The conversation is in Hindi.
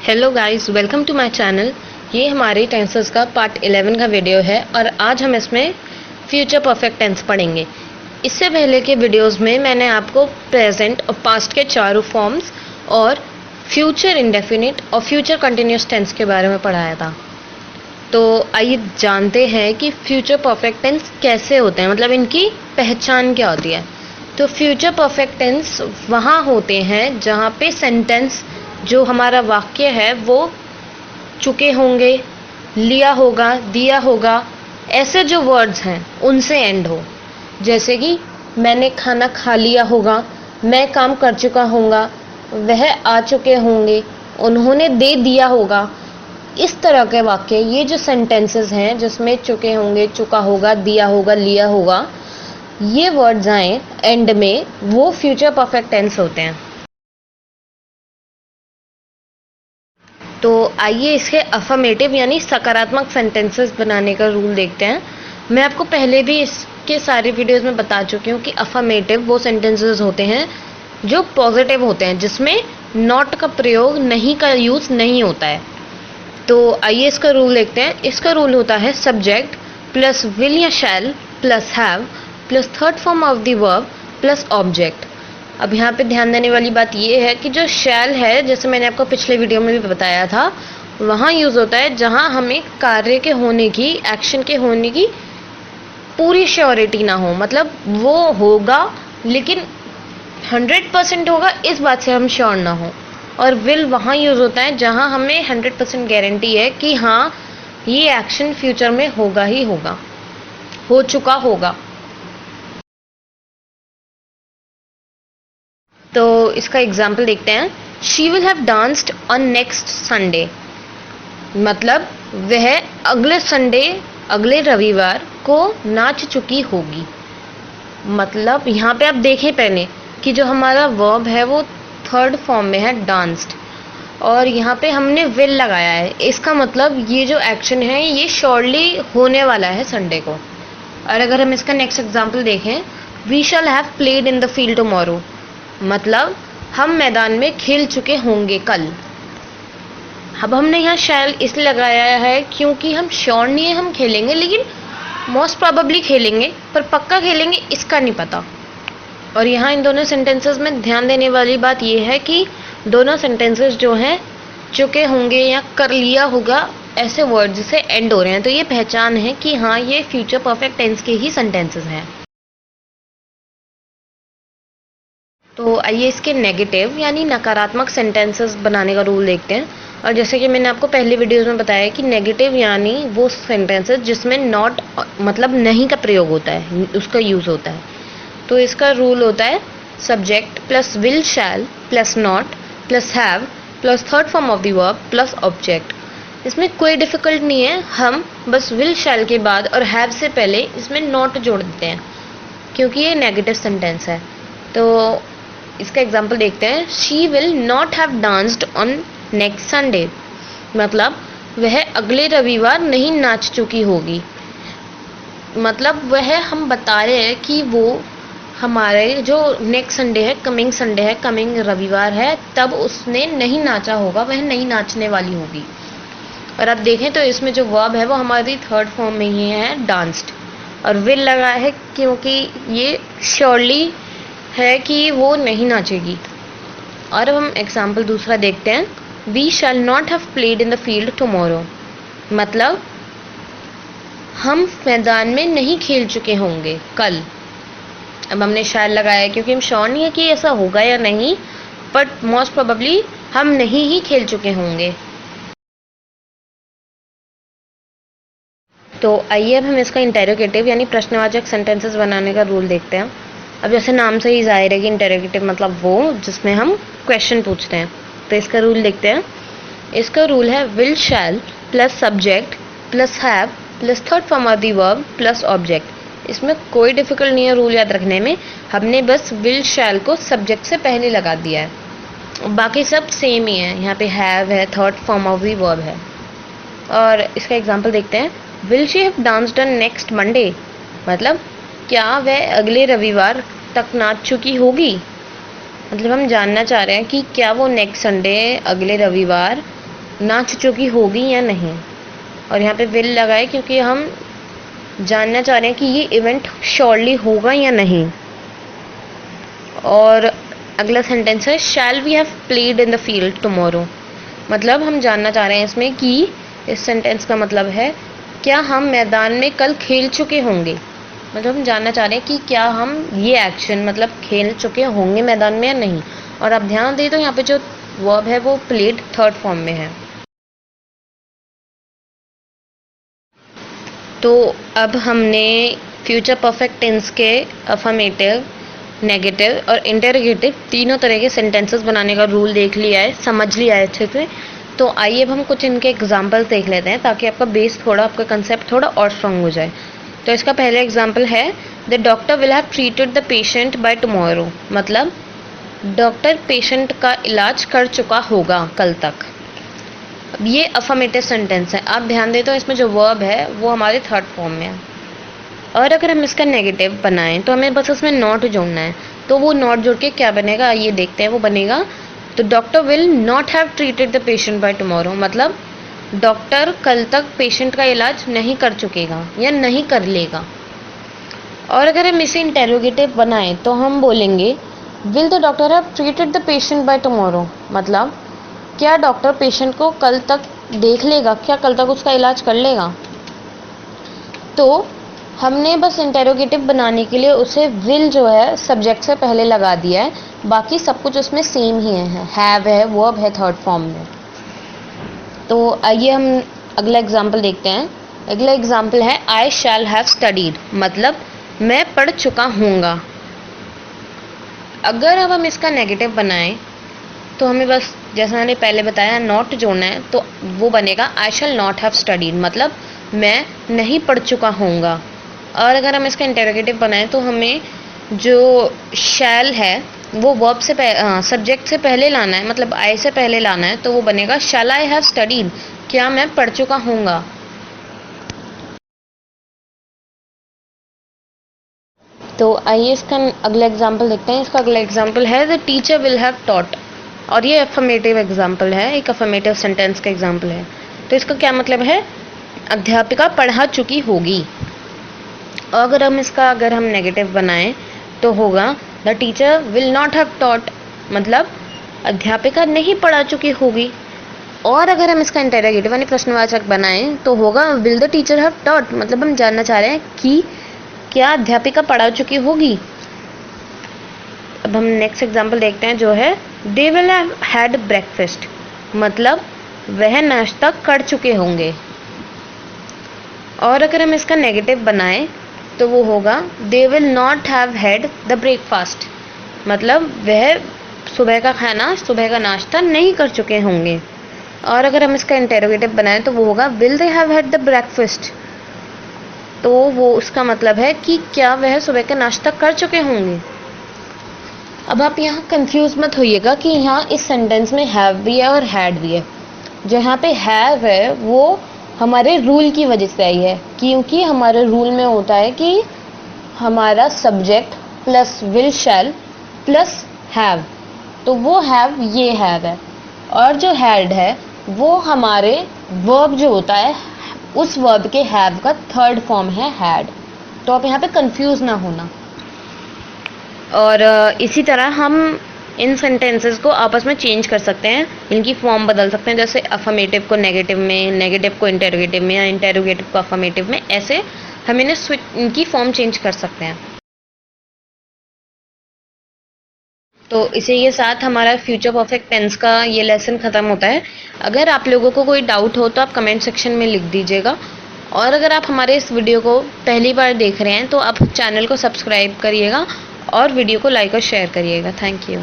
Hello guys, welcome to my channel. ये हमारे टेंसेस का पार्ट 11 का वीडियो है और आज हम इसमें फ्यूचर परफेक्ट टेंस पढ़ेंगे। इससे पहले के वीडियोस में मैंने आपको प्रेजेंट और पास्ट के चारों फॉर्म्स और फ्यूचर इंडेफिनिट और फ्यूचर कंटिन्यूस टेंस के बारे में पढ़ाया था। तो आइए जानते हैं कि फ्यूचर परफेक्ट टेंस कैसे होते हैं, मतलब इनकी पहचान क्या होती है। तो फ्यूचर परफेक्ट टेंस वहाँ होते हैं जहाँ पे सेंटेंस जो हमारा वाक्य है वो चुके होंगे, लिया होगा, दिया होगा, ऐसे जो वर्ड्स हैं उनसे एंड हो। जैसे कि मैंने खाना खा लिया होगा, मैं काम कर चुका होऊंगा, वह आ चुके होंगे, उन्होंने दे दिया होगा। इस तरह के वाक्य, ये जो सेंटेंसेस हैं जिसमें चुके होंगे, चुका होगा, दिया होगा, लिया होगा, ये वर्ड्स आए एंड में, वो फ्यूचर परफेक्ट टेंस होते हैं। तो आइए इसके अफर्मेटिव यानी सकारात्मक सेंटेंसेस बनाने का रूल देखते हैं। मैं आपको पहले भी इसके सारे वीडियोस में बता चुकी हूँ कि अफर्मेटिव वो सेंटेंसेस होते हैं जो पॉजिटिव होते हैं, जिसमें नॉट का प्रयोग, नहीं का यूज़ नहीं होता है। तो आइए इसका रूल देखते हैं। इसका रूल होता है सब्जेक्ट प्लस विल या शैल plus have plus third form of the verb plus object. अब यहाँ पे ध्यान देने वाली बात ये है कि जो शैल है, जैसे मैंने आपको पिछले वीडियो में भी बताया था, वहाँ यूज़ होता है जहाँ हमें कार्य के होने की, एक्शन के होने की पूरी श्योरिटी ना हो, मतलब वो होगा लेकिन 100% होगा इस बात से हम श्योर ना हो। और विल वहाँ यूज़ होता है जहाँ हमें 100% गारंटी है कि हाँ ये एक्शन फ्यूचर में होगा ही होगा, हो चुका होगा। तो इसका एग्जाम्पल देखते हैं। She will have danced on next Sunday, मतलब वह अगले संडे, अगले रविवार को नाच चुकी होगी। मतलब यहाँ पे आप देखें पहले कि जो हमारा वर्ब है वो थर्ड फॉर्म में है, डांस्ड, और यहाँ पे हमने विल लगाया है। इसका मतलब ये जो एक्शन है ये श्योरली होने वाला है संडे को। और अगर हम इसका नेक्स्ट एग्जाम्पल देखें, we shall have played in the field tomorrow, मतलब हम मैदान में खेल चुके होंगे कल। अब हमने यहाँ शैल इसलिए लगाया है क्योंकि हम श्योर नहीं है हम खेलेंगे, लेकिन मोस्ट प्रोबेबली खेलेंगे, पर पक्का खेलेंगे इसका नहीं पता। और यहाँ इन दोनों सेंटेंसेस में ध्यान देने वाली बात यह है कि दोनों सेंटेंसेस जो हैं चुके होंगे या कर लिया होगा ऐसे वर्ड से एंड हो रहे हैं। तो ये पहचान है कि हाँ ये फ्यूचर परफेक्ट टेंस के ही सेंटेंसेस हैं। तो आइए इसके नेगेटिव यानी नकारात्मक सेंटेंसेस बनाने का रूल देखते हैं। और जैसे कि मैंने आपको पहले वीडियोस में बताया कि नेगेटिव यानी वो सेंटेंसेस जिसमें नॉट मतलब नहीं का प्रयोग होता है, उसका यूज़ होता है। तो इसका रूल होता है subject plus will shell plus not plus have plus third form of the verb plus object. इसमें कोई डिफिकल्ट नहीं है, हम बस विल शैल के बाद और हैव से पहले इसमें नॉट जोड़ देते हैं क्योंकि ये नेगेटिव सेंटेंस है। तो इसका एग्जाम्पल देखते हैं। She will not have danced on next Sunday, मतलब वह अगले रविवार नहीं नाच चुकी होगी। मतलब वह हम बता रहे हैं कि वो हमारे जो नेक्स्ट संडे है, कमिंग रविवार है, तब उसने नहीं नाचा होगा, वह नहीं नाचने वाली होगी। और अब देखें तो इसमें जो वर्ब है वो हमारी थर्ड फॉर्म में ही है, डांस्ड, और विल लगा है क्योंकि ये श्योरली है कि वो नहीं नाचेगी। और अब हम एग्जाम्पल दूसरा देखते हैं। We shall not have played in the field tomorrow, मतलब हम मैदान में नहीं खेल चुके होंगे कल। अब हमने शैल लगाया क्योंकि हम श्योर नहीं है कि ऐसा होगा या नहीं, बट मोस्ट प्रोबेबली हम नहीं ही खेल चुके होंगे। तो आइए अब हम इसका इंटेरोगेटिव यानी प्रश्नवाचक सेंटेंसेस बनाने का रूल देखते हैं। अब जैसे नाम से ही जाहिर है कि इंटेरोगेटिव मतलब वो जिसमें हम क्वेश्चन पूछते हैं। तो इसका रूल देखते हैं। इसका रूल है will shell plus subject plus have plus third form of the verb plus object. इसमें कोई डिफिकल्ट नहीं है रूल याद रखने में, हमने बस विल शैल को सब्जेक्ट से पहले लगा दिया है, बाकी सब सेम ही है। यहाँ पे हैव है, third form of the verb है। और इसका एग्जाम्पल देखते हैं। Will she have danced on next Monday, मतलब क्या वह अगले रविवार तक नाच चुकी होगी। मतलब हम जानना चाह रहे हैं कि क्या वो नेक्स्ट संडे, अगले रविवार नाच चुकी होगी या नहीं। और यहाँ पे विल लगा है क्योंकि हम जानना चाह रहे हैं कि ये इवेंट श्योरली होगा या नहीं। और अगला सेंटेंस है shall we have played in the field tomorrow. मतलब हम जानना चाह रहे हैं इसमें कि इस सेंटेंस का मतलब है क्या हम मैदान में कल खेल चुके होंगे। मतलब हम जानना चाह रहे हैं कि क्या हम ये एक्शन मतलब खेल चुके होंगे मैदान में या नहीं। और आप ध्यान दें तो यहाँ पे जो वर्ब है वो प्लेड थर्ड फॉर्म में है। तो अब हमने फ्यूचर परफेक्ट टेंस के अफर्मेटिव, नेगेटिव और इंटरोगेटिव तीनों तरह के सेंटेंसेस बनाने का रूल देख लिया है, समझ लिया है अच्छे से। तो आइए अब हम कुछ इनके एग्जांपल्स देख लेते हैं ताकि आपका बेस थोड़ा, आपका कंसेप्ट थोड़ा और स्ट्रांग हो जाए। तो इसका पहला एग्जांपल है the doctor will have treated the patient by tomorrow. मतलब डॉक्टर पेशेंट का इलाज कर चुका होगा कल तक। ये अफर्मेटिव सेंटेंस है। आप ध्यान दें तो इसमें जो वर्ब है वो हमारे थर्ड फॉर्म में है। और अगर हम इसका नेगेटिव बनाएं तो हमें बस उसमें नॉट जोड़ना है। तो वो नॉट जोड़ के क्या बनेगा आइए देखते हैं। वो बनेगा तो doctor will not have treated the patient by tomorrow. मतलब डॉक्टर कल तक पेशेंट का इलाज नहीं कर चुकेगा या नहीं कर लेगा। और अगर हम इसे इंटेरोगेटिव बनाएं तो हम बोलेंगे will the doctor have treated the patient by tomorrow. मतलब क्या डॉक्टर पेशेंट को कल तक देख लेगा, क्या कल तक उसका इलाज कर लेगा। तो हमने बस इंटेरोगेटिव बनाने के लिए उसे विल जो है सब्जेक्ट से पहले लगा दिया है, बाकी सब कुछ उसमें सेम ही है, हैव है, वर्ब है थर्ड फॉर्म में। तो आइए हम अगला एग्जाम्पल देखते हैं। अगला एग्जाम्पल है आई शैल हैव स्टडीड। मतलब मैं पढ़ चुका हूँगा। अगर अब हम इसका नेगेटिव बनाएं तो हमें बस जैसा मैंने पहले बताया नॉट जोड़ना है। तो वो बनेगा आई शैल नॉट हैव स्टडीड। मतलब मैं नहीं पढ़ चुका हूँगा। और अगर हम इसका इंटेरोगेटिव बनाएं तो हमें जो शैल है वो वर्ब से सब्जेक्ट से पहले लाना है, मतलब आई से पहले लाना है। तो वो बनेगा शैल आई हैव स्टडीड। क्या मैं पढ़ चुका हूँगा। तो आइए इसका अगला एग्जाम्पल देखते हैं। इसका अगला एग्जाम्पल है the teacher will have taught. और ये अफर्मेटिव एग्जाम्पल है, एक अफर्मेटिव सेंटेंस का एग्जाम्पल है। तो इसका क्या मतलब है अध्यापिका पढ़ा चुकी होगी। और अगर हम नेगेटिव बनाएं तो होगा the teacher will not have taught. मतलब अध्यापिका नहीं पढ़ा चुकी होगी। और अगर हम इसका इंटेरोगेटिव यानी प्रश्नवाचक बनाएं तो होगा will the teacher have taught. मतलब हम जानना चाह रहे हैं कि क्या अध्यापिका पढ़ा चुकी होगी। अब हम नेक्स्ट एग्जाम्पल देखते हैं जो है they will have had breakfast. मतलब वह नाश्ता कर चुके होंगे। और अगर हम इसका नेगेटिव बनाएं तो वो होगा they will not have had the breakfast. मतलब वह सुबह का खाना, सुबह का नाश्ता नहीं कर चुके होंगे। और अगर हम इसका इंटेरोगेटिव बनाएं तो वो होगा will they have had the breakfast. तो वो उसका मतलब है कि क्या वह सुबह का नाश्ता कर चुके होंगे। अब आप यहाँ कंफ्यूज मत होइएगा कि यहाँ इस सेंटेंस में हैव भी है और हैड भी है। जो यहाँ पे हैव है वो हमारे रूल की वजह से आई है, क्योंकि हमारे रूल में होता है कि हमारा subject plus will shell plus have. तो वो हैव ये हैव है। और जो हैड है वो हमारे वर्ब जो होता है उस वर्ब के हैव का थर्ड फॉर्म है हैड। तो आप यहाँ पे कंफ्यूज ना होना। और इसी तरह हम इन सेंटेंसेस को आपस में चेंज कर सकते हैं, इनकी फॉर्म बदल सकते हैं। जैसे अफर्मेटिव को नेगेटिव में, नेगेटिव को इंटेरोगेटिव में या इंटेरोगेटिव को अफर्मेटिव में, ऐसे हम इनकी फॉर्म चेंज कर सकते हैं। तो इसी के साथ हमारा फ्यूचर परफेक्ट टेंस का ये लेसन ख़त्म होता है। अगर आप लोगों को कोई डाउट हो तो आप कमेंट सेक्शन में लिख दीजिएगा। और अगर आप हमारे इस वीडियो को पहली बार देख रहे हैं तो आप चैनल को सब्सक्राइब करिएगा और वीडियो को लाइक और शेयर करिएगा। Thank you.